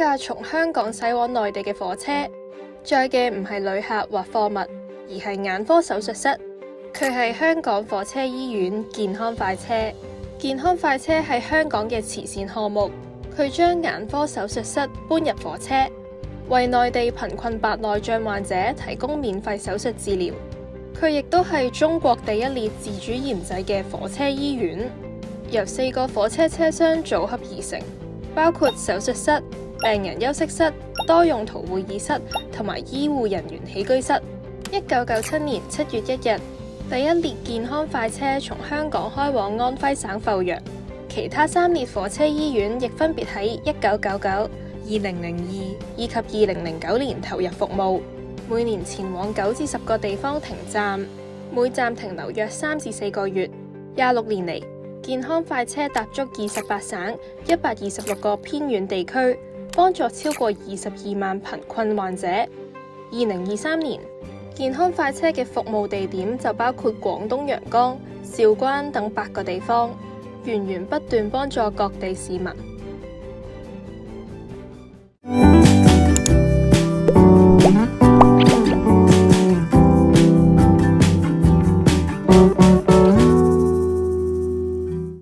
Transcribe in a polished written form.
架從香港駛往內地嘅火車，載嘅唔係旅客或貨物，而係眼科手術室。佢係香港火車醫院健康快車。健康快車係香港嘅慈善項目，佢將眼科手術室搬入火車，為內地貧困白內障患者提供免費手術治療。佢亦都係中國第一列自主研製嘅火車醫院，由4個火車車廂組合而成，包括手術室、病人休息室、多用途會議室同埋醫護人員起居室。1997年7月1日，第一列健康快車從香港開往安徽省阜陽，其他3列火車醫院亦分別喺1999、2002以及2009年投入服務，每年前往9至10個地方停站，每站停留約3至4個月。26年嚟，健康快車踏足28省、126個偏遠地區，幫助超過22萬貧困患者。2023年，健康快車嘅服務地點就包括廣東陽江、韶關等8個地方，源源不斷幫助各地市民。